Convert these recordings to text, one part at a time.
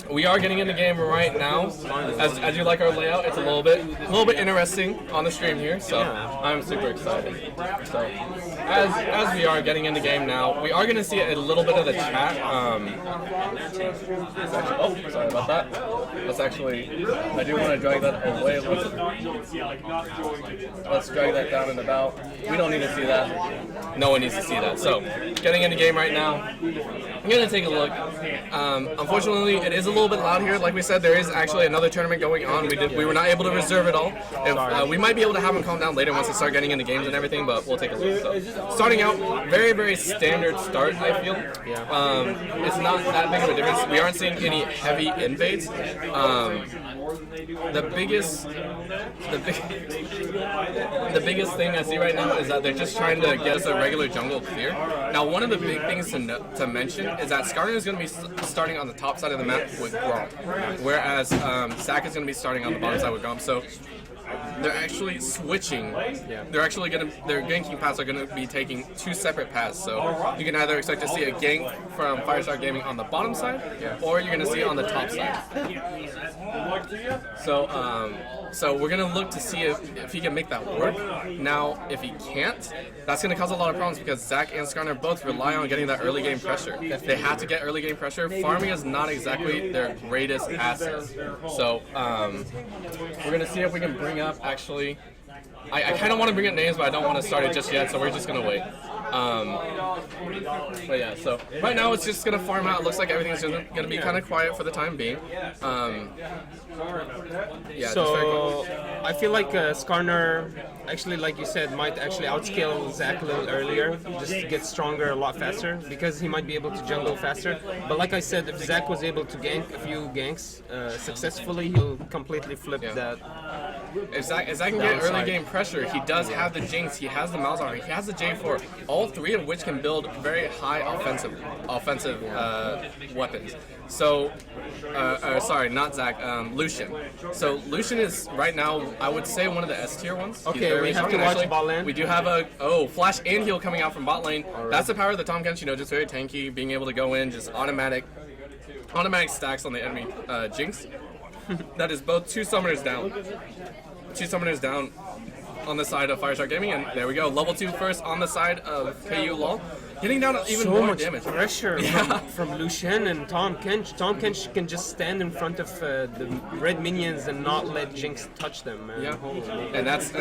We are getting in the game right now. As you like our layout, it's a little bit interesting on the stream here. So I'm super excited. So as we are getting in the game now, we are going to see a little bit of the chat. Oh, sorry about that. Let's actually, I do want to drag that away. Let's drag that down and about. We don't need to see that. No one needs to see that. So getting in the game right now. I'm going to take a look. Unfortunately, it is a little bit loud here. Like we said, there is actually another tournament going on. We were not able to reserve it all. We might be able to have them calm down later once they start getting into games and everything, but we'll take a look. So, starting out, very, very standard start, I feel. It's not that big of a difference. We aren't seeing any heavy invades. The biggest thing I see right now is that they're just trying to get us a regular jungle clear. Now, one of the big things to mention is that Skarner is going to be starting on the top side of the map with Gromp, whereas Zac is going to be starting on the bottom side with Gromp. So they're actually switching. They're actually their ganking paths are going to be taking two separate paths. So you can either expect to see a gank from Firestar Gaming on the bottom side, or you're going to see it on the top side. So we're going to look to see if he can make that work. Now, if he can't, that's going to cause a lot of problems because Zac and Skarner both rely on getting that early game pressure. They have to get early game pressure. Farming is not exactly their greatest asset. So we're going to see if we can bring up, actually, I kind of want to bring up names, but I don't want to start it just yet, so we're just going to wait. But yeah, so right now it's just going to farm out. It looks like everything's going to be kind of quiet for the time being. So I feel like Skarner, actually, like you said, might actually outscale Zac a little earlier, just to get stronger a lot faster, because he might be able to jungle faster. But like I said, if Zac was able to gank a few ganks successfully, he'll completely flip that. If Zac can get early game pressure, he does have the Jinx, he has the Malzahar, he has the J4, all three of which can build very high offensive weapons. So, sorry, not Zac, Lucian. So Lucian is right now, I would say, one of the S tier ones. Okay, we have to watch bot lane. We do have a flash and heal coming out from bot lane. Right. That's the power of the Tahm Kench, just very tanky, being able to go in, just automatic stacks on the enemy Jinx. That is both two summoners down. Two summoners down on the side of Firestar Gaming, and there we go. Level 2 first on the side of KULOL. Getting down even more much damage. Pressure from Lucian and Tahm Kench. Tahm Kench can just stand in front of the red minions and not let Jinx touch them, man. Yeah, and that's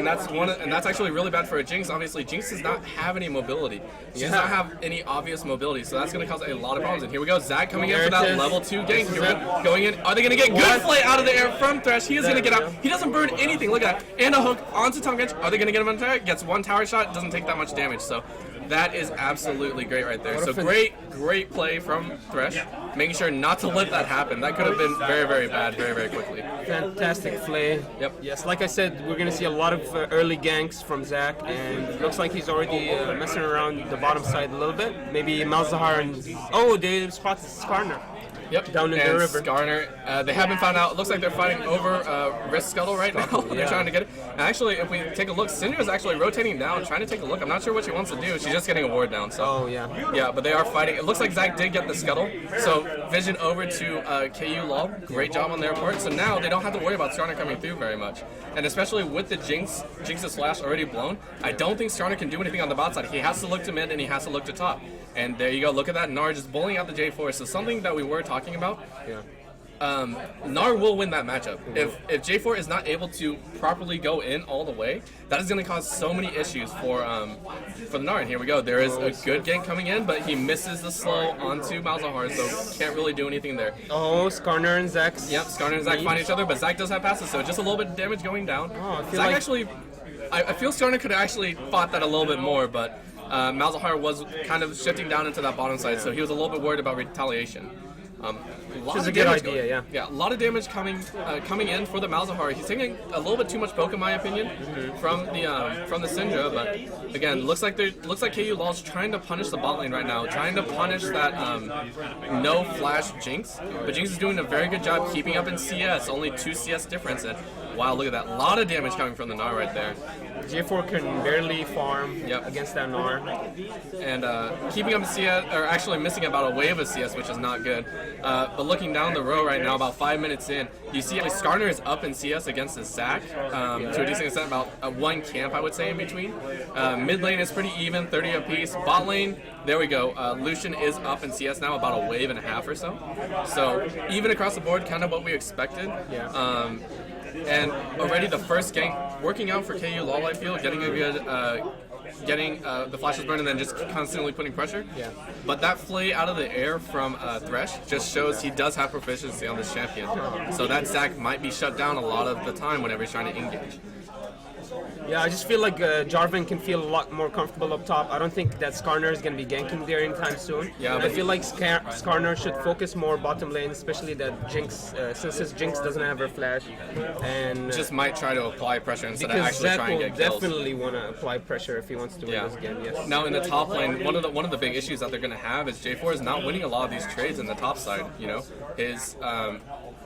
actually really bad for a Jinx. Obviously, Jinx does not have any mobility. She does not have any obvious mobility, so that's going to cause a lot of problems. And here we go, Zac coming in for that level 2 gank. Going in. Are they going to get good play out of the air from Thresh? He is going to get out. He doesn't burn anything. Look at that. And a hook onto Tahm Kench. Are they going to get him on target? Gets one tower shot. Doesn't take that much damage. So that is absolutely great right there. So great play from Thresh, making sure not to let that happen. That could have been very, very bad very, very quickly. Fantastic play. Yep. Yes, like I said, we're going to see a lot of early ganks from Zac, and it looks like he's already messing around the bottom side a little bit. Maybe Malzahar and... Oh, they spotted Skarner. Yep, down in the river. Skarner, they haven't found out. It looks like they're fighting over Wrist Scuttle right now. They're trying to get it. And actually, if we take a look, Syndra's actually rotating down, trying to take a look. I'm not sure what she wants to do. She's just getting a ward down. So. Yeah, but they are fighting. It looks like Zac did get the Scuttle. So Vision over to KULOL. Great job on their part. So now they don't have to worry about Skarner coming through very much. And especially with the Jinx's flash already blown, I don't think Skarner can do anything on the bot side. He has to look to mid and he has to look to top. And there you go. Look at that. Gnar just bullying out the J4. So something that we were talking about. Gnar will win that matchup. If J4 is not able to properly go in all the way, that is going to cause so many issues for the Gnar. And here we go. There is a good gank coming in, but he misses the slow onto Malzahar, so can't really do anything there. Oh, Skarner and Zac. Yep, Skarner and Zac find each other, but Zac does have passes, so just a little bit of damage going down. Zac actually, I feel Skarner could have actually fought that a little bit more, but Malzahar was kind of shifting down into that bottom side, so he was a little bit worried about retaliation. Which is a good idea, yeah. A lot of damage coming in for the Malzahar. He's taking a little bit too much poke, in my opinion, from the Syndra. But again, looks like KULOL's trying to punish the bot lane right now, trying to punish that no flash Jinx. But Jinx is doing a very good job keeping up in CS. Only 2 CS difference. And Wow, look at that. A lot of damage coming from the Gnar right there. J4 can barely farm against that Gnar. And keeping up CS, or actually missing about a wave of CS, which is not good. But looking down the row right now, about 5 minutes in, you see Skarner is up in CS against his Zac to a decent extent, about one camp, I would say, in between. Mid lane is pretty even, 30 apiece. Bot lane, there we go. Lucian is up in CS now, about a wave and a half or so. So even across the board, kind of what we expected. And already the first gank working out for KULOL, I feel, getting a good, the flashes burned and then just constantly putting pressure. But that flay out of the air from Thresh just shows he does have proficiency on this champion. So that Zac might be shut down a lot of the time whenever he's trying to engage. Yeah, I just feel like Jarvan can feel a lot more comfortable up top. I don't think that Skarner is going to be ganking there anytime soon. Yeah, I feel like Skarner should focus more bottom lane, especially that Jinx, since his Jinx doesn't have her flash. And just might try to apply pressure instead of actually trying to get kills. Definitely want to apply pressure if he wants to win this game. Yes. Now in the top lane, one of the big issues that they're going to have is J4 is not winning a lot of these trades in the top side. You know,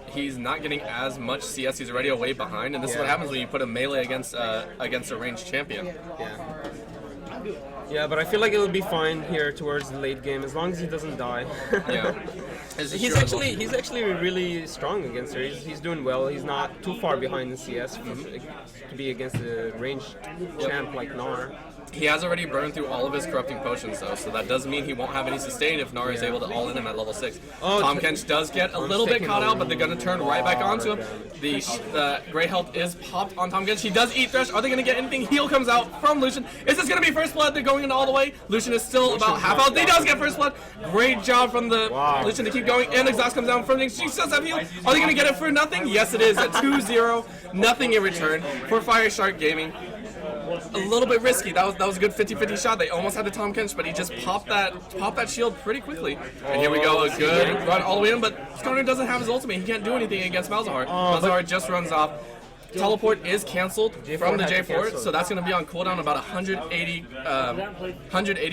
he's not getting as much CS. He's already a way behind, and this is what happens when you put a melee against a ranged champion. Yeah, but I feel like it'll be fine here towards the late game as long as he doesn't die. He's actually really strong against her. He's doing well. He's not too far behind in CS to be against a ranged champ like Gnar. He has already burned through all of his corrupting potions, though, so that does mean he won't have any sustain if Gnar is able to all in him at level 6. Tahm Kench does get a little bit caught out, but they're going to turn right back onto him. The Grey Health is popped on Tahm Kench. He does eat Thresh. Are they going to get anything? Heal comes out from Lucian. Is this going to be first blood? They're going in all the way. Lucian is still about half out. He does get first blood. Great job from the Lucian to keep going. And exhaust comes down from Jinx. She does have heal. Are they going to get it for nothing? Yes, it is. At 2-0. Nothing in return for Fire Shark Gaming. A little bit risky. That was a good 50-50 shot. They almost had the Tahm Kench, but he just popped that shield pretty quickly. And here we go, a good run all the way in, but Skarner doesn't have his ultimate. He can't do anything against Malzahar. Malzahar just runs off. Teleport is canceled from the J4, so that's going to be on cooldown about 180,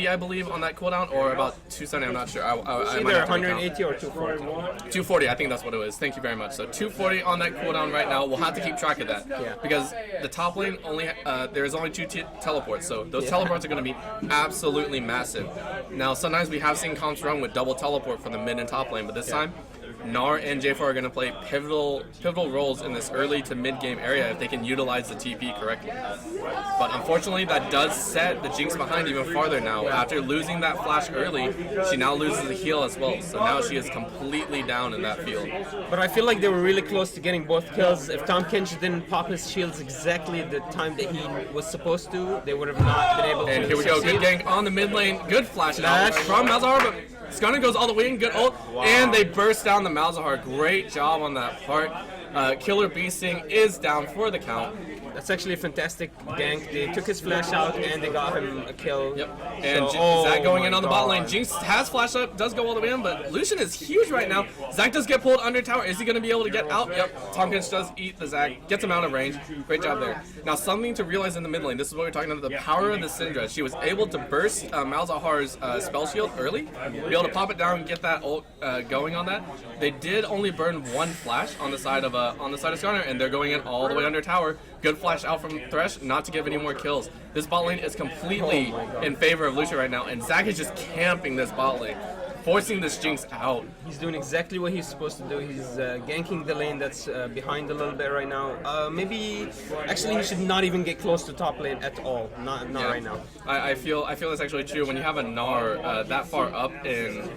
I believe, on that cooldown, or about 270, I'm not sure. I either 180 or 240. 240, I think that's what it was. Thank you very much. So 240 on that cooldown right now. We'll have to keep track of that because the top lane only there's only 2 teleports, so those teleports are going to be absolutely massive. Now, sometimes we have seen comps run with double teleport for the mid and top lane, but this time Gnar and J4 are going to play pivotal roles in this early to mid game area if they can utilize the TP correctly. But unfortunately, that does set the Jinx behind even farther now. After losing that flash early, she now loses the heal as well. So now she is completely down in that field. But I feel like they were really close to getting both kills. If Tahm Kench didn't pop his shields exactly at the time that he was supposed to, they would have not been able to. And here we go, good gank on the mid lane. Good flash out from Malzahar, but Skarner goes all the way in, good ult, and they burst down the Malzahar. Great job on that part. Killer Beasting is down for the count. That's actually a fantastic gank. They took his flash out and they got him a kill. Yep. And Zac going in on the bot lane. Jinx has flash up, does go all the way in, but Lucian is huge right now. Zac does get pulled under tower. Is he going to be able to get out? Yep. Tahm Kench does eat the Zac, gets him out of range. Great job there. Now, something to realize in the mid lane. This is what we're talking about, the power of the Syndra. She was able to burst Malzahar's spell shield early, be able to pop it down and get that ult going on that. They did only burn one flash on the side of Skarner, and they're going in all the way under tower. Good flash out from Thresh, not to give any more kills. This bot lane is completely in favor of Lucian right now, and Zac is just camping this bot lane, forcing this Jinx out. He's doing exactly what he's supposed to do. He's ganking the lane that's behind a little bit right now. Actually, he should not even get close to top lane at all. Not right now. I feel that's actually true. When you have a Gnar that far up in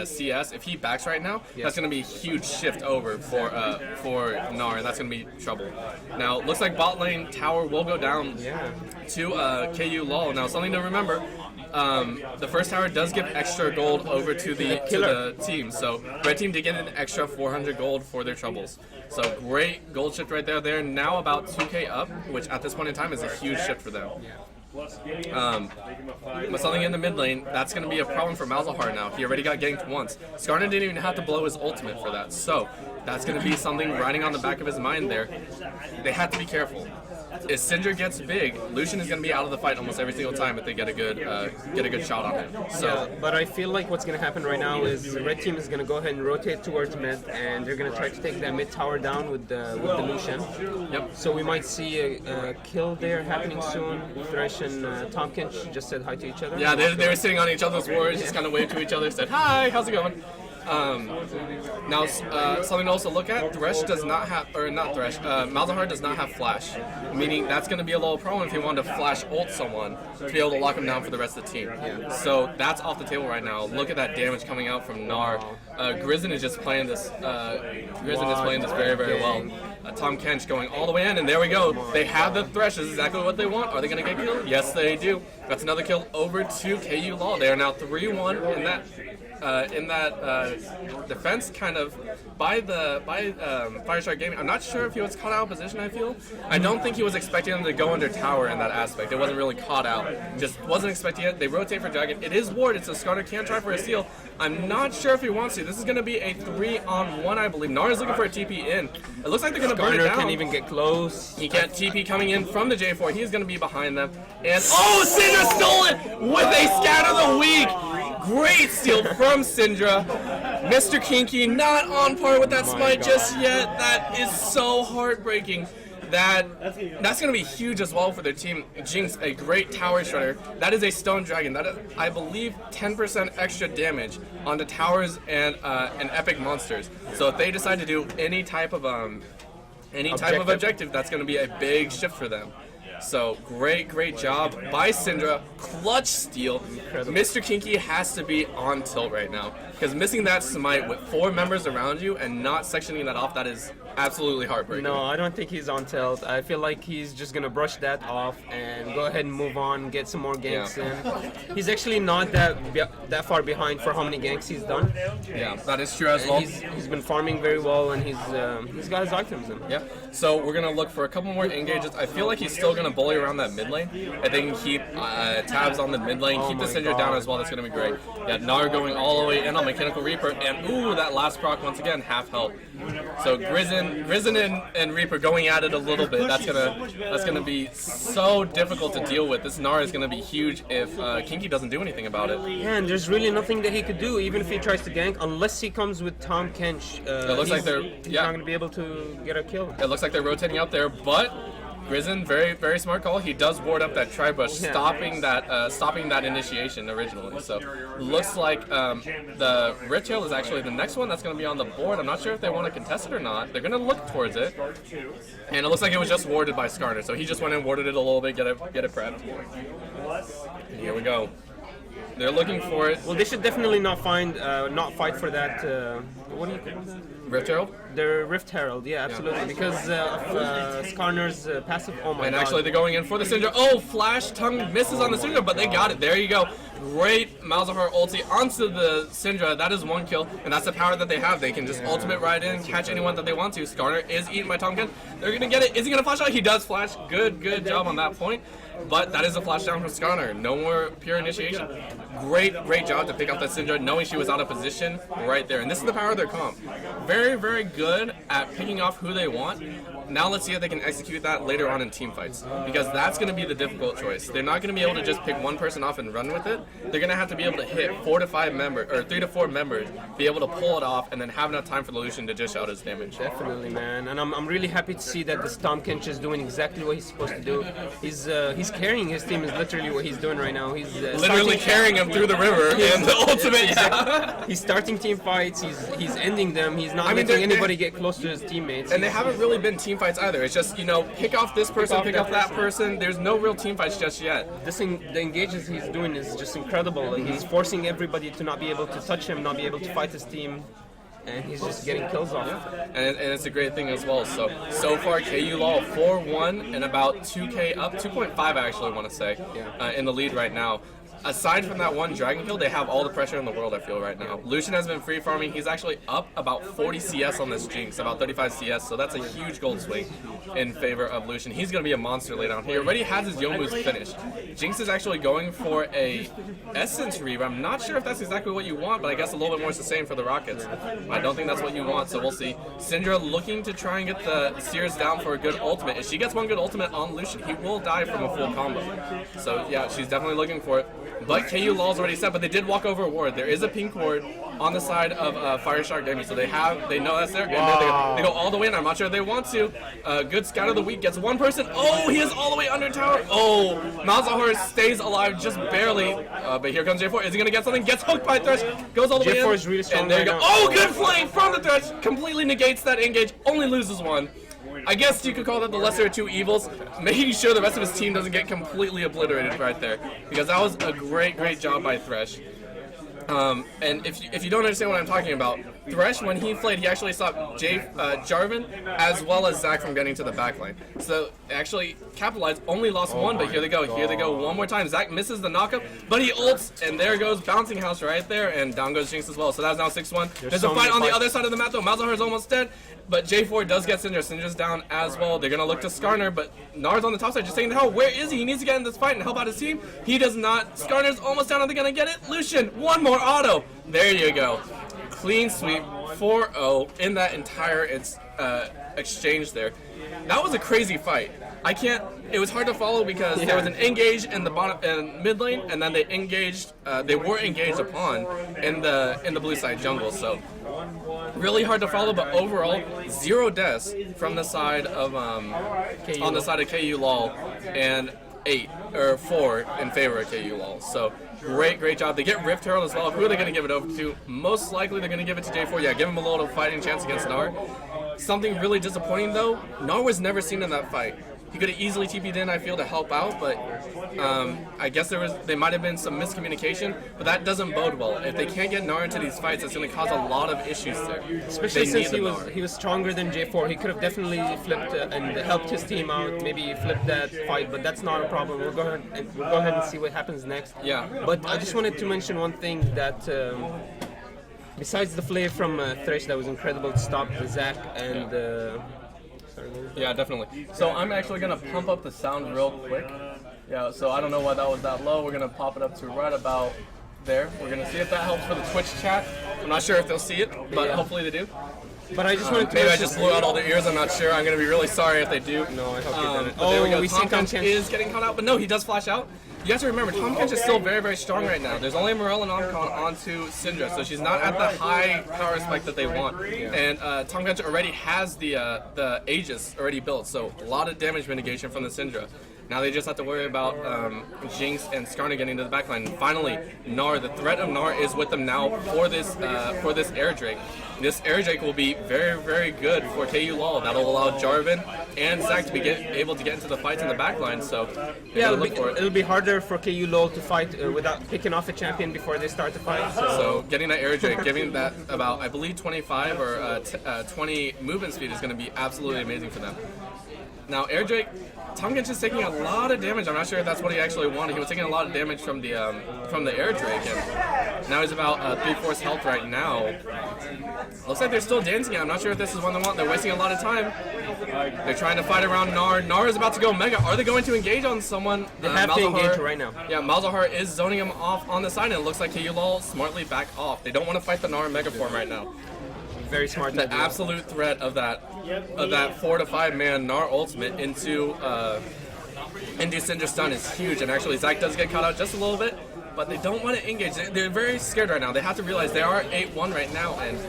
CS, if he backs right now, that's going to be a huge shift over for Gnar, and that's going to be trouble. Now, looks like bot lane tower will go down to KULOL. Now, something to remember. The first tower does give extra gold over to the team, so red team did get an extra 400 gold for their troubles. So great gold shift right there. They're now about 2k up, which at this point in time is a huge shift for them. something in the mid lane, that's going to be a problem for Malzahar now. He already got ganked once. Skarner didn't even have to blow his ultimate for that, so that's going to be something riding on the back of his mind there. They have to be careful. If Syndra gets big, Lucian is going to be out of the fight almost every single time if they get a good shot on him. So, yeah, but I feel like what's going to happen right now is the red team is going to go ahead and rotate towards mid, and they're going to try to take that mid tower down with the Lucian. Yep. So we might see a kill there happening soon. Thresh and Tompkins just said hi to each other. Yeah, they were sitting on each other's wards, just kind of waved to each other, said, "Hi, how's it going?" Now, something to also look at, Thresh does not have, or not Thresh, Malzahar does not have flash, meaning that's going to be a little problem if he wanted to flash ult someone to be able to lock him down for the rest of the team. So that's off the table right now. Look at that damage coming out from Gnar. Grizzin is just playing this, very, very well. Tom Kench going all the way in, and there we go. They have the Thresh. This is exactly what they want. Are they going to get killed? Yes, they do. That's another kill over to KULOL. They are now 3-1 in that defense, kind of by Firestar Gaming. I'm not sure if he was caught out of position. I don't think he was expecting them to go under tower in that aspect. It wasn't really caught out. Just wasn't expecting it. They rotate for Dragon. It is warded, so Skarner can try for a steal. I'm not sure if he wants to. This is going to be a 3-on-1, I believe. Nara is looking for a TP in. It looks like they're going to burn it down. Can't even get close. He can't TP coming in from the J4. He's going to be behind them. And oh, Syndra stole it with a scatter the weak. Great steal from Syndra. Mr. Kinky not on par with that smite just yet. That is so heartbreaking. That's going to be huge as well for their team. Jinx, a great tower shredder. That is a stone dragon. That is, I believe, 10% extra damage on the towers and epic monsters. So if they decide to do any type of objective, that's going to be a big shift for them. So great job by Syndra. Clutch steal. Incredible. Mr. Kinky has to be on tilt right now, because missing that smite with 4 members around you and not sectioning that off, that is absolutely heartbreaking. No, I don't think he's on tilt. I feel like he's just going to brush that off and go ahead and move on, get some more ganks in. He's actually not that far behind for how many ganks he's done. Yeah, that is true as well. He's been farming very well, and he's got his items in. Yeah, so we're going to look for a couple more engages. I feel like he's still going to bully around that mid lane. I think keep tabs on the mid lane, keep the Syndra down as well. That's going to be great. Yeah, Gnar going all the way in on Mechanical Reaper, and ooh, that last proc once again, half health. So Grizzin and Reaper going at it a little bit. That's gonna be so difficult to deal with. This Gnar is gonna be huge if Kinky doesn't do anything about it. Yeah, and there's really nothing that he could do, even if he tries to gank, unless he comes with Tom Kench. It looks like he's not gonna be able to get a kill. It looks like they're rotating out there, but Grizzin, very smart call. He does ward up that Tri-Brush, stopping that initiation originally. So looks like the Rich Hill is actually the next one that's going to be on the board. I'm not sure if they want to contest it or not. They're going to look towards it, and it looks like it was just warded by Skarner. So he just went and warded it a little bit, get it prepped. And here we go. They're looking for it. Well, they should definitely not fight for that. What do you call that? Rift Herald? The Rift Herald, yeah, absolutely, because of Skarner's passive. Oh my god. And actually they're going in for the Syndra. Oh, Flash Tongue misses on the Syndra, but they got it. There you go. Great Malzahar ulti onto the Syndra. That is 1 kill, and that's the power that they have. They can just ultimate right in, catch anyone that they want to. Skarner is eaten by Tonkin. They're going to get it. Is he going to flash out? He does flash. Good job on that point. But that is a flash down from Skarner. No more pure initiation. Great job to pick up that Syndra, knowing she was out of position right there. And this is the power of their comp. Very good at picking off who they want. Now let's see if they can execute that later on in team fights, because that's going to be the difficult choice. They're not going to be able to just pick one person off and run with it. They're going to have to be able to hit 4 to 5 members, or 3 to 4 members, be able to pull it off, and then have enough time for the Lucian to dish out his damage. Definitely, man. And I'm really happy to see that this Tom Kench is doing exactly what he's supposed to do. He's carrying his team, is literally what he's doing right now. He's literally carrying him through the river and the ultimate. Yeah. He's starting team fights. He's ending them. He's not letting anybody get close to his teammates. And they haven't really been team fights either. It's just, pick off this person, pick off that person. There's no real team fights just yet. The engages he's doing is just incredible. He's forcing everybody to not be able to touch him, not be able to fight his team. And he's just getting kills off. Yeah. And it's a great thing as well. So far, KULOL 4-1 and about 2K up, 2.5 I actually want to say, in the lead right now. aside from that one dragon kill, they have all the pressure in the world, I feel, right now. Lucian has been free farming. He's actually up about 40 CS on this Jinx, about 35 CS, so that's a huge gold swing in favor of Lucian. He's going to be a monster late on. He already has his Youmuu's finished. Jinx is actually going for a Essence Reave. I'm not sure if that's exactly what you want, but I guess a little bit more sustained for the Rockets. I don't think that's what you want, so we'll see. Syndra looking to try and get the Sears down for a good ultimate. If she gets one good ultimate on Lucian, he will die from a full combo. So yeah, she's definitely looking for it. But KULOL's already set, but they did walk over a ward. There is a pink ward on the side of Fire Shark Gaming, so they know that's there. And they go all the way in. I'm not sure if they want to. Good scout of the week gets one person. Oh, he is all the way under tower. Oh, Malzahar stays alive just barely. But here comes J4. Is he going to get something? Gets hooked by Thresh. Goes all the way in. J4 is really strong. And there you go. Oh, good flank from the Thresh. Completely negates that engage. Only loses one. I guess you could call that the lesser of two evils, making sure the rest of his team doesn't get completely obliterated right there, because that was a great job by Thresh. And if you don't understand what I'm talking about, Thresh, when he played, he actually stopped Jarvan as well as Zac from getting to the backline. So actually capitalized, only lost one, but here they go one more time. Zac misses the knockup, but he ults, and there goes Bouncing House right there, and down goes Jinx as well. So that's now 6-1. There's a fight on the other side of the map though. Malzahar's almost dead, but J4 does get Syndra. Syndra's down as well. They're gonna look to Skarner, but Nar's on the top side just taking the hell. Where is he? He needs to get in this fight and help out his team. He does not. Skarner's almost down. Are they gonna get it? Lucian, one more auto. There you go. Clean sweep, 4-0 in that entire exchange there. That was a crazy fight. It was hard to follow because there was an engage in the bottom mid lane, and then they engaged. They were engaged upon in the blue side jungle. So really hard to follow, but overall 0 deaths from the side of on the side of KULOL, and 4 in favor of KULOL. So great job. They get Rift Herald as well. Who are they going to give it over to? Most likely they're going to give it to J4. Yeah, give him a little fighting chance against Gnar. Something really disappointing though, Gnar was never seen in that fight. He could have easily TP'd in, I feel, to help out, but I guess there might have been some miscommunication, but that doesn't bode well. If they can't get Gnar into these fights, it's going to cause a lot of issues there. Especially since he was stronger than J4. He could have definitely flipped and helped his team out, maybe flipped that fight, but that's not a problem. We'll go ahead and see what happens next. Yeah. But I just wanted to mention one thing that besides the flare from Thresh, that was incredible to stop Zac and... Yeah, definitely. So I'm actually going to pump up the sound real quick. Yeah, so I don't know why that was that low. We're going to pop it up to right about there. We're going to see if that helps for the Twitch chat. I'm not sure if they'll see it, but hopefully they do. But I just wanted to... Maybe I just blew out all their ears, I'm not sure. I'm going to be really sorry if they do. No, I hope you didn't. But there we go. Tom Kench is getting caught out, but no, he does flash out. You have to remember, Tom Kench is still very strong right now. There's only Morel and Omcon onto Syndra, so she's not at the high power spike that they want. And Tom Kench already has the Aegis already built, so a lot of damage mitigation from the Syndra. Now they just have to worry about Jinx and Skarner getting to the backline. And finally, Gnar, the threat of Gnar is with them now for this Air Drake. This Air Drake will be very good for KULOL. That'll allow Jarvan and Zac to be able to get into the fights in the backline. So yeah, it'll be harder for KULOL to fight without picking off a champion before they start the fight. So getting that Air Drake, giving that about, I believe, 25 or 20 movement speed is going to be absolutely amazing for them. Now Air Drake, Tom Kench is taking a lot of damage. I'm not sure if that's what he actually wanted. He was taking a lot of damage from the Air Drake, and now he's about 3/4 health right now. Looks like they're still dancing. I'm not sure if this is one they want. They're wasting a lot of time. They're trying to fight around Gnar. Gnar is about to go Mega. Are they going to engage on someone? They have to engage right now. Yeah, Malzahar is zoning him off on the side, and it looks like KULOL smartly back off. They don't want to fight the Gnar Mega form right now. Very smart. The absolute threat of that 4 to 5 man Gnar ultimate into Syndra stun is huge, and actually Zac does get caught out just a little bit, but they don't want to engage. They're very scared right now. They have to realize they are 8-1 right now, and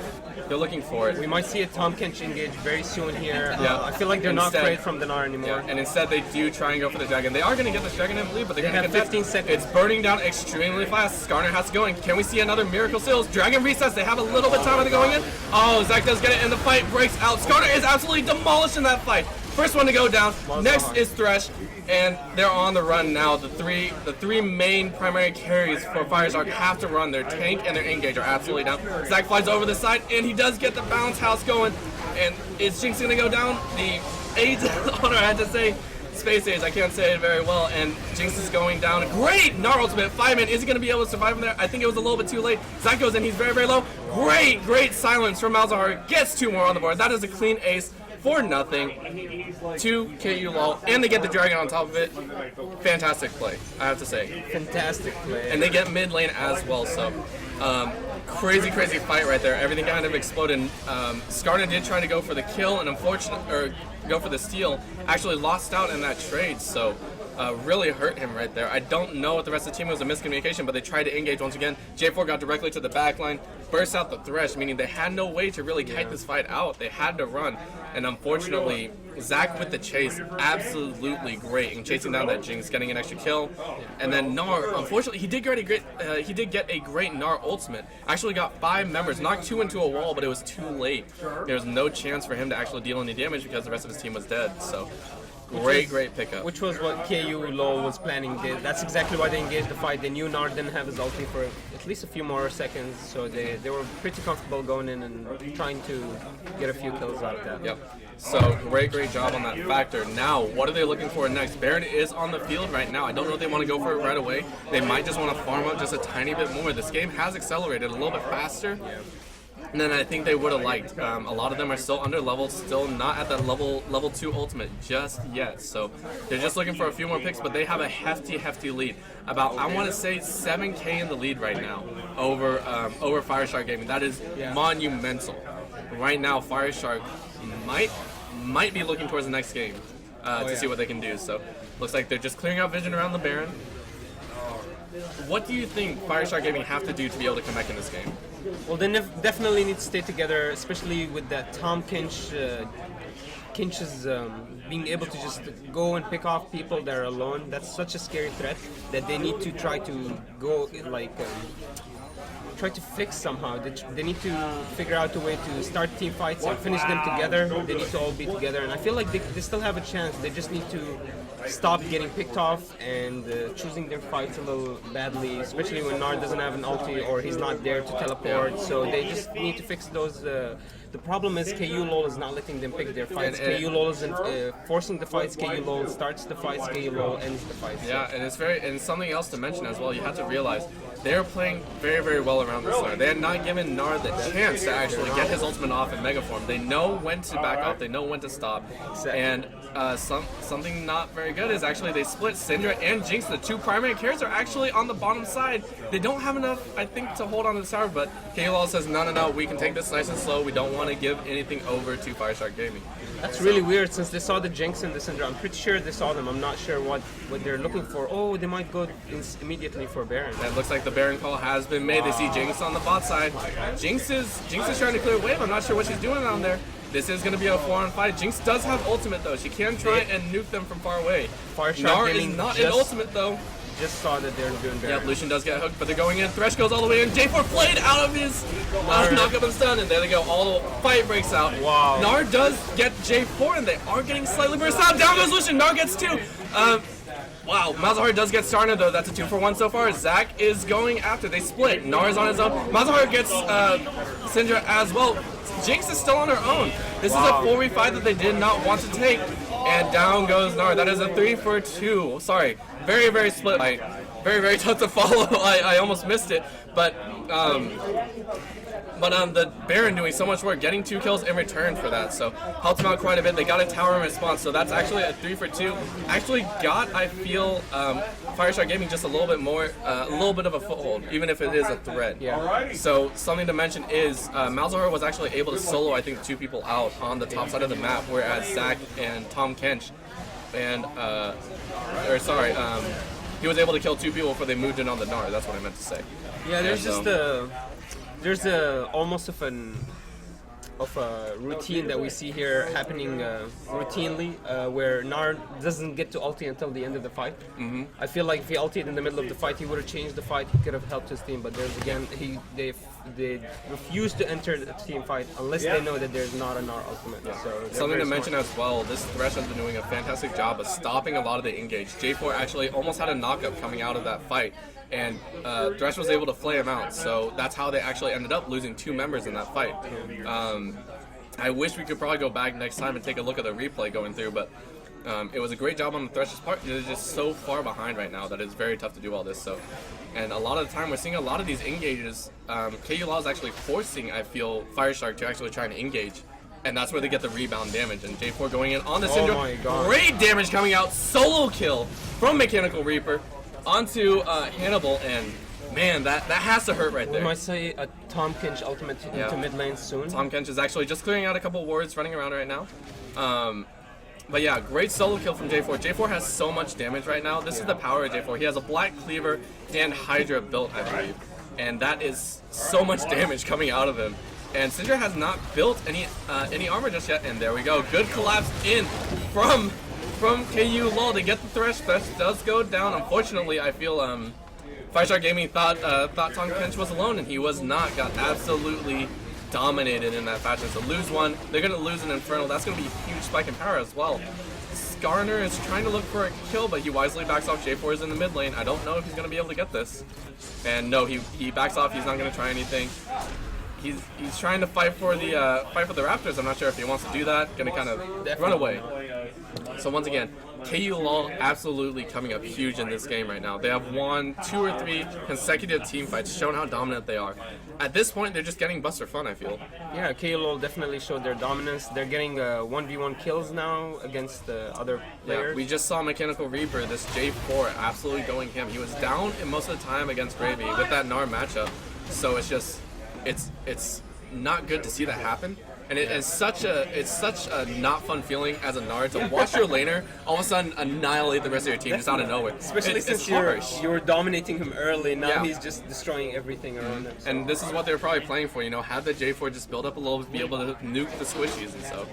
they're looking for it. We might see a Tom Kench engage very soon here. Yeah. I feel like they're not afraid from the Gnar anymore. Yeah. And instead they do try and go for the dragon. They are going to get the dragon, I believe, but they're going to get 15 seconds. It's burning down extremely fast. Skarner has to go in. Can we see another Miracle Seals? Dragon resets. They have a little bit of time. Are they going in? Oh, Zac does get it, and the fight breaks out. Skarner is absolutely demolished in that fight. First one to go down. Next is Thresh, and they're on the run now. The three main primary carries for Fireshark have to run. Their tank and their engage are absolutely down. Zac flies over the side, and he does get the bounce house going. And is Jinx gonna go down? The AIDS owner had to say Space Age, I can't say it very well, and Jinx is going down. Great Gnar ultimate, Fireman, is he going to be able to survive from there? I think it was a little bit too late. Zac goes in, he's very, very low. Great silence from Malzahar, gets 2 more on the board. That is a clean ace for nothing to KULOL, and they get the dragon on top of it. Fantastic play, I have to say. Fantastic play. And they get mid lane as well, so crazy fight right there. Everything kind of exploded. Skarner did try to go for the kill, and go for the steal, actually lost out in that trade, so really hurt him right there. I don't know if the rest of the team was a miscommunication, but they tried to engage once again. J4 got directly to the back line, burst out the Thresh, meaning they had no way to really kite this fight out. They had to run, and unfortunately, Zac with the chase, absolutely great in chasing down that Jinx, getting an extra kill. And then Gnar, unfortunately, he did get a great Gnar ultimate. Actually got 5 members, knocked 2 into a wall, but it was too late. There was no chance for him to actually deal any damage because the rest of his team was dead. So great pickup. Which was what KULOL was planning. That's exactly why they engaged the fight. They knew Gnar didn't have his ulti for at least a few more seconds, so they were pretty comfortable going in and trying to get a few kills out of that. Yep. So great job on that factor. Now, what are they looking for next? Baron is on the field right now. I don't know if they want to go for it right away. They might just want to farm up just a tiny bit more. This game has accelerated a little bit faster than I think they would have liked. A lot of them are still under leveled, still not at that level 2 ultimate just yet. So they're just looking for a few more picks, but they have a hefty lead. About, I want to say, 7K in the lead right now over Fireshark Gaming. That is monumental. Right now, Fireshark might be looking towards the next game to see what they can do. So looks like they're just clearing out vision around the Baron. What do you think Fireshark Gaming have to do to be able to come back in this game? Well, they definitely need to stay together, especially with that Tom Kinch. Kinch's being able to just go and pick off people that are alone. That's such a scary threat that they need to try to go try to fix somehow. They need to figure out a way to start team fights and finish them together. They need to all be together, and I feel like they still have a chance. They just need to stop getting picked off and choosing their fights a little badly, especially when Gnar doesn't have an ulti or he's not there to teleport. So they just need to fix those. The problem is KULOL is not letting them pick their fights. KULOL isn't forcing the fights. KULOL starts the fights. KULOL ends the fights. Yeah, and it's something else to mention as well. You have to realize they're playing very well around this Gnar. They had not given Gnar the chance to actually get his ultimate off in Mega Form. They know when to back off. They know when to stop. And something not very good is actually they split Syndra and Jinx. The 2 primary carries are actually on the bottom side. They don't have enough, I think, to hold on to the tower, but KULOL says, no, we can take this nice and slow. We don't want to give anything over to Fireshark Gaming. That's really weird, since they saw the Jinx and the Syndra. I'm pretty sure they saw them. I'm not sure what they're looking for. Oh, they might go immediately for Baron. It looks like the Baron call has been made. They see Jinx on the bot side. Jinx is trying to clear wave. I'm not sure what she's doing down there. This is going to be a 4-on-5. Jinx does have ultimate, though. She can try and nuke them from far away. Gnar is not in ultimate, though. Just saw that they're doing Baron. Yep, Lucian does get hooked, but they're going in. Thresh goes all the way in. J4 played out of his knock up and stun, and there they go. All the fight breaks out. Wow. Gnar does get J4, and they are getting slightly burst out. Down goes Lucian. Gnar gets 2. Wow, Malzahar does get Starna, though. That's a 2-for-1 so far. Zac is going after. They split. Gnar is on his own. Malzahar gets Syndra as well. Jinx is still on her own. This is a 4v5 that they did not want to take. And down goes Gnar. That is a 3-for-2. Sorry. Very split fight. Very tough to follow. I almost missed it. But the Baron doing so much work, getting 2 kills in return for that, so helped him out quite a bit. They got a tower in response, so that's actually a 3-for-2. Actually got, I feel, Fireshark Gaming just a little bit more, a little bit of a foothold, even if it is a threat. Yeah. So something to mention is Malzahar was actually able to solo, I think, 2 people out on the top side of the map, whereas Zac and Tom Kinch and he was able to kill 2 people before they moved in on the Gnar. That's what I meant to say. Yeah, there's almost of a routine that we see here happening routinely, where Gnar doesn't get to ulti until the end of the fight. I feel like if he ultied in the middle of the fight, he would have changed the fight. He could have helped his team, but they refuse to enter the team fight unless they know that there's not a Gnar ultimate. So something to mention as well, this Thresh has been doing a fantastic job of stopping a lot of the engage. J4 actually almost had a knockup coming out of that fight, and Thresh was able to flay him out, so that's how they actually ended up losing 2 members in that fight. I wish we could probably go back next time and take a look at the replay going through, but It was a great job on the Thresh's part. They're just so far behind right now that it's very tough to do all this. So, and a lot of the time we're seeing a lot of these engages. KULOL is actually forcing, I feel, Fireshark to actually try and engage. And that's where they get the rebound damage. And J4 going in on the Syndra. Oh my God. Great damage coming out. Solo kill from Mechanical Reaper onto Hannibal. And man, that has to hurt right there. We might say a Tom Kench ultimate into mid lane soon. Tom Kench is actually just clearing out a couple wards running around right now. But yeah, great solo kill from J4. J4 has so much damage right now. This is the power of J4. He has a Black Cleaver and Hydra built, I believe. And that is so much damage coming out of him. And Syndra has not built any armor just yet. And there we go. Good collapse in from KULOL to get the Thresh. Thresh does go down. Unfortunately, I feel Fireshark Gaming thought Tom Kench was alone, and he was not. Got absolutely dominated in that fashion. So lose one. They're going to lose an Infernal. That's going to be a huge spike in power as well. Skarner is trying to look for a kill, but he wisely backs off. J4 is in the mid lane. I don't know if he's going to be able to get this. And no, he backs off. He's not going to try anything. He's trying to fight for the Raptors. I'm not sure if he wants to do that. Going to kind of run away. So once again, KULOL absolutely coming up huge in this game right now. They have won 2 or 3 consecutive team fights, shown how dominant they are. At this point, they're just getting Buster fun, I feel. Yeah, KULOL definitely showed their dominance. They're getting 1v1 kills now against the other players. Yeah, we just saw Mechanical Reaper, this J4, absolutely going ham. He was down in most of the time against Gravy with that Gnar matchup. So it's just, it's not good to see that happen. And it's such a not fun feeling as a Gnar to watch your laner all of a sudden annihilate the rest of your team just out of nowhere. Especially since you were dominating him early, now he's just destroying everything around him. So. And this is what they were probably playing for, you know, have the J4 just build up a little, be able to nuke the squishies and so.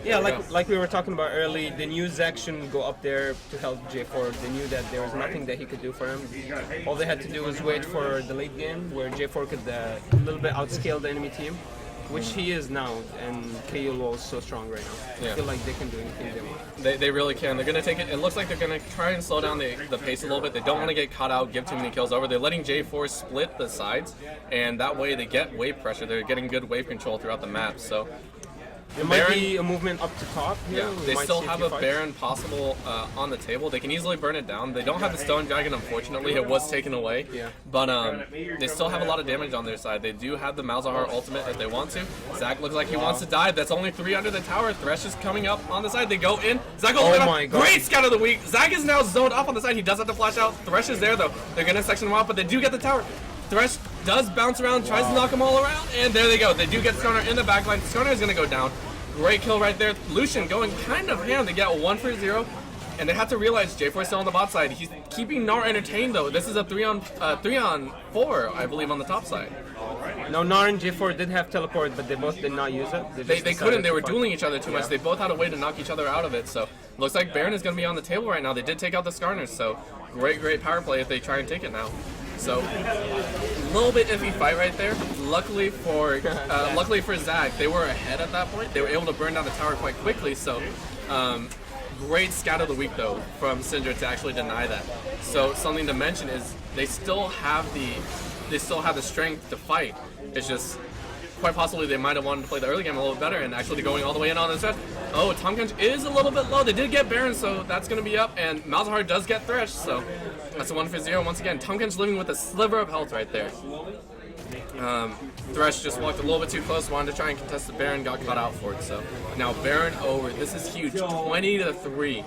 Yeah, like we were talking about early, they knew Zac shouldn't go up there to help J4. They knew that there was nothing that he could do for him. All they had to do was wait for the late game where J4 could a little bit outscale the enemy team. Which he is now, and KULOL is so strong right now. I feel like they can do anything they want. They really can. They're going to take it. It looks like they're going to try and slow down the pace a little bit. They don't want to get caught out, give too many kills over. They're letting J4 split the sides, and that way they get wave pressure. They're getting good wave control throughout the map. So there might be a movement up to top here. Yeah, they still have a Baron possible on the table. They can easily burn it down. They don't have the Stone Dragon, unfortunately. It was taken away. Yeah. But they still have a lot of damage on their side. They do have the Malzahar ultimate if they want to. Zac looks like he wants to die. That's only 3 under the tower. Thresh is coming up on the side. They go in. Zac goes my God. Great scout of the week. Zac is now zoned up on the side. He does have to flash out. Thresh is there, though. They're going to section him out, but they do get the tower. Thresh does bounce around, tries to knock them all around, and there they go. They do get Skarner in the backline. Skarner is going to go down. Great kill right there. Lucian going kind of ham. They get 1 for 0. And they have to realize J4 is still on the bot side. He's keeping Gnar entertained, though. This is a 3 on 4, I believe, on the top side. No, Gnar and J4 did have teleport, but they both did not use it. They couldn't. They were dueling each other too much. They both had a way to knock each other out of it. So looks like Baron is going to be on the table right now. They did take out the Skarners, so great power play if they try and take it now. So a little bit iffy fight right there. Luckily for Zac, they were ahead at that point. They were able to burn down the tower quite quickly. So great scout of the week though from Syndra to actually deny that. So something to mention is they still have the strength to fight. It's just quite possibly they might have wanted to play the early game a little bit better and actually going all the way in on the stretch. Oh, Tom Kench is a little bit low. They did get Baron, so that's going to be up, and Malzahar does get Thresh, so that's a 1 for 0 once again. Tom Kench living with a sliver of health right there. Thresh just walked a little bit too close, wanted to try and contest the Baron, got caught out for it. So now Baron over. This is huge, 20-3.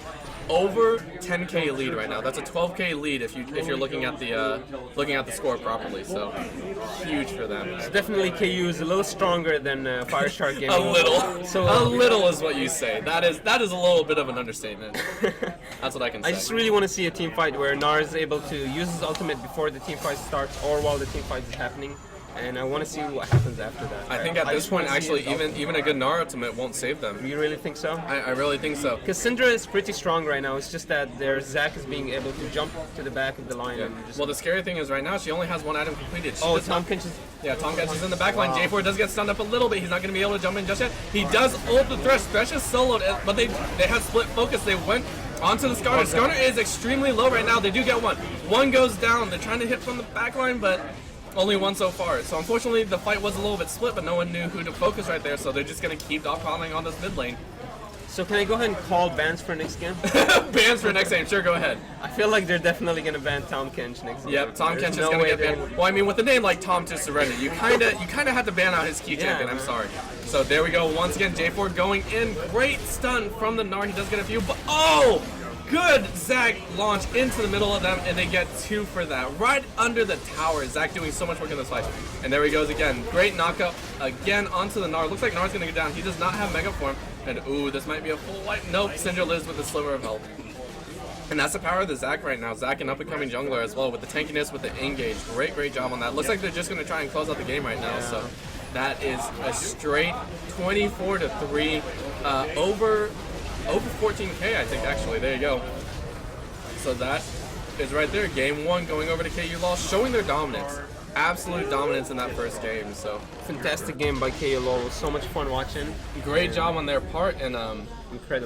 Over 10k lead right now. That's a 12k lead if you're looking at the score properly. So huge for them. So definitely KU is a little stronger than Fireshark Gaming. A little. So a little is what you say. That is a little bit of an understatement. That's what I can say. I just really want to see a team fight where Gnar is able to use his ultimate before the team fight starts or while the team fight is happening. And I want to see what happens after that. I think at this point, actually, even a good Gnar ultimate won't save them. You really think so? I really think so. Because Syndra is pretty strong right now. It's just that their Zac is being able to jump to the back of the line. Yeah. And just... Well, the scary thing is right now she only has 1 item completed. Tom Kench is... Yeah, Tom Kench is in the back line. J4 does get stunned up a little bit. He's not going to be able to jump in just yet. He does ult the Thresh. Thresh is soloed, but they have split focus. They went onto the Skarner. Skarner is extremely low right now. They do get 1. 1 goes down. They're trying to hit from the back line, but only 1 so far. So unfortunately, the fight was a little bit split, but no one knew who to focus right there. So they're just going to keep dogpiling on this mid lane. So can I go ahead and call bans for next game? Bans for next game, sure, go ahead. I feel like they're definitely gonna ban Tom Kench next game. Yep, Tom Kench is no gonna get banned. Well, I mean, with a name like Tom to Surrender, you kinda had to ban out his key champion. I'm sorry. So there we go. Once again, J4 going in. Great stun from the Gnar. He does get a few, but oh! Good Zach launch into the middle of them, and they get 2 for that. Right under the tower. Zach doing so much work in this fight. And there he goes again. Great knockup again onto the Gnar. Looks like Gnar's gonna go down. He does not have Mega Form. And ooh, this might be a full wipe. Nope, Syndra lives with a sliver of health. And that's the power of the Zach right now. Zach, an up-and-coming jungler as well, with the tankiness, with the engage. Great job on that. Looks like they're just gonna try and close out the game right now. So that is a straight 24-3 over 14K, I think, actually. There you go. So that is right there. Game 1 going over to KULOL, showing their dominance. Absolute dominance in that first game. So fantastic game by KULOL. It was so much fun watching. Great job on their part, and incredible.